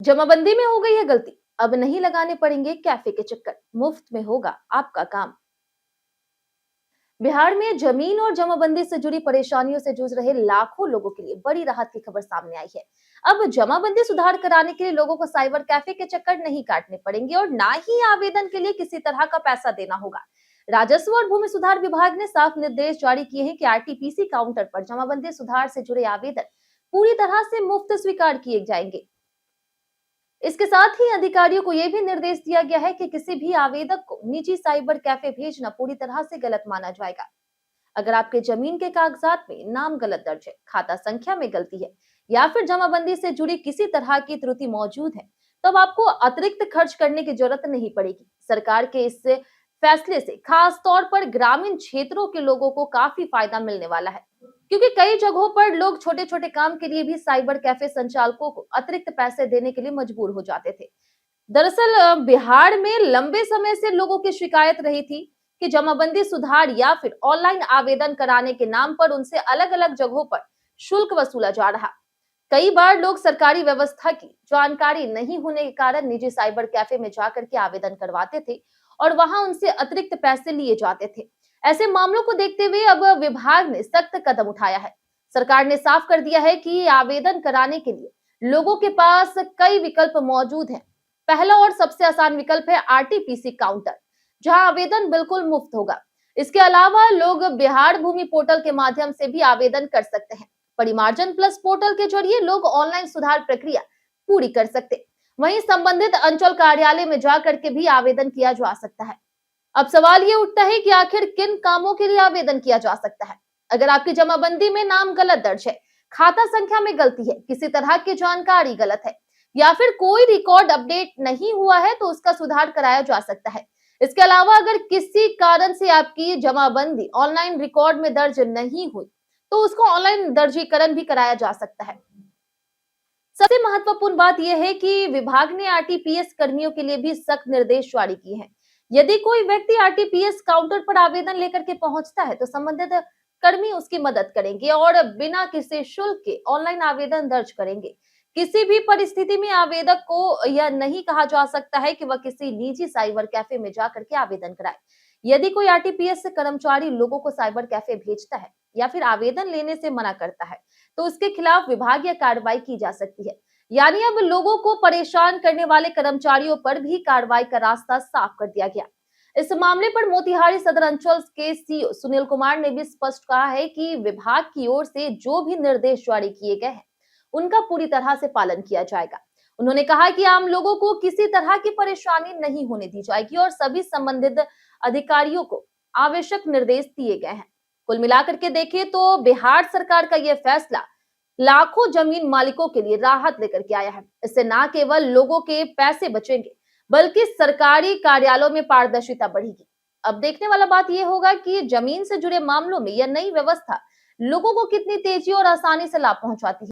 जमाबंदी में हो गई है गलती, अब नहीं लगाने पड़ेंगे कैफे के चक्कर, मुफ्त में होगा आपका काम। बिहार में जमीन और जमाबंदी से जुड़ी परेशानियों से जूझ रहे लाखों लोगों के लिए बड़ी राहत की खबर सामने आई है। अब जमाबंदी सुधार कराने के लिए लोगों को साइबर कैफे के चक्कर नहीं काटने पड़ेंगे और ना ही आवेदन के लिए किसी तरह का पैसा देना होगा। राजस्व और भूमि सुधार विभाग ने साफ निर्देश जारी किए हैं कि आरटीपीसी काउंटर पर जमाबंदी सुधार से जुड़े आवेदन पूरी तरह से मुफ्त स्वीकार किए जाएंगे। इसके साथ ही अधिकारियों को यह भी निर्देश दिया गया है कि किसी भी आवेदक को निजी साइबर कैफे भेजना पूरी तरह से गलत माना जाएगा। अगर आपके जमीन के कागजात में नाम गलत दर्ज है, खाता संख्या में गलती है या फिर जमाबंदी से जुड़ी किसी तरह की त्रुटि मौजूद है, तब आपको अतिरिक्त खर्च करने की जरूरत नहीं पड़ेगी। सरकार के इस फैसले से खास तौर पर ग्रामीण क्षेत्रों के लोगों को काफी फायदा मिलने वाला है, क्योंकि कई जगहों पर लोग छोटे छोटे काम के लिए भी साइबर कैफे संचालकों को अतिरिक्त पैसे देने के लिए मजबूर हो जाते थे। दरअसल बिहार में लंबे समय से लोगों की शिकायत रही थी कि जमाबंदी सुधार या फिर ऑनलाइन आवेदन कराने के नाम पर उनसे अलग अलग जगहों पर शुल्क वसूला जा रहा। कई बार लोग सरकारी व्यवस्था की जानकारी नहीं होने के कारण निजी साइबर कैफे में जाकर के आवेदन करवाते थे और वहां उनसे अतिरिक्त पैसे लिए जाते थे। ऐसे मामलों को देखते हुए अब विभाग ने सख्त कदम उठाया है। सरकार ने साफ कर दिया है कि आवेदन कराने के लिए लोगों के पास कई विकल्प मौजूद हैं। पहला और सबसे आसान विकल्प है आरटीपीसी काउंटर, जहां आवेदन बिल्कुल मुफ्त होगा। इसके अलावा लोग बिहार भूमि पोर्टल के माध्यम से भी आवेदन कर सकते हैं। परिमार्जन प्लस पोर्टल के जरिए लोग ऑनलाइन सुधार प्रक्रिया पूरी कर सकते। वहीं संबंधित अंचल कार्यालय में जाकर के भी आवेदन किया जा सकता है। अब सवाल ये उठता है कि आखिर किन कामों के लिए आवेदन किया जा सकता है। अगर आपकी जमाबंदी में नाम गलत दर्ज है, खाता संख्या में गलती है, किसी तरह की जानकारी गलत है या फिर कोई रिकॉर्ड अपडेट नहीं हुआ है, तो उसका सुधार कराया जा सकता है। इसके अलावा अगर किसी कारण से आपकी जमाबंदी ऑनलाइन रिकॉर्ड में दर्ज नहीं हुई, तो उसको ऑनलाइन दर्जीकरण भी कराया जा सकता है। सबसे महत्वपूर्ण बात यह है कि विभाग ने आरटीपीएस कर्मियों के लिए भी सख्त निर्देश जारी किए हैं। यदि कोई व्यक्ति आरटीपीएस काउंटर पर आवेदन लेकर के पहुंचता है, तो संबंधित कर्मी उसकी मदद करेंगे और बिना किसी शुल्क के ऑनलाइन आवेदन दर्ज करेंगे। किसी भी परिस्थिति में आवेदक को यह नहीं कहा जा सकता है कि वह किसी निजी साइबर कैफे में जाकर के आवेदन कराए। यदि कोई आरटीपीएस कर्मचारी लोगों को साइबर कैफे भेजता है या फिर आवेदन लेने से मना करता है, तो उसके खिलाफ विभागीय कार्रवाई की जा सकती है। यानी अब लोगों को परेशान करने वाले कर्मचारियों पर भी कार्रवाई का रास्ता साफ कर दिया गया। इस मामले पर मोतिहारी सदर अंचल के सीओ सुनील कुमार ने भी स्पष्ट कहा है कि विभाग की ओर से जो भी निर्देश जारी किए गए हैं, उनका पूरी तरह से पालन किया जाएगा। उन्होंने कहा कि आम लोगों को किसी तरह की परेशानी नहीं होने दी जाएगी और सभी संबंधित अधिकारियों को आवश्यक निर्देश दिए गए हैं। कुल मिलाकर के देखें तो बिहार सरकार का यह फैसला लाखों जमीन मालिकों के लिए राहत लेकर के आया है। इससे न केवल लोगों के पैसे बचेंगे, बल्कि सरकारी कार्यालयों में पारदर्शिता बढ़ेगी। अब देखने वाला बात यह होगा कि जमीन से जुड़े मामलों में यह नई व्यवस्था लोगों को कितनी तेजी और आसानी से लाभ पहुंचाती है।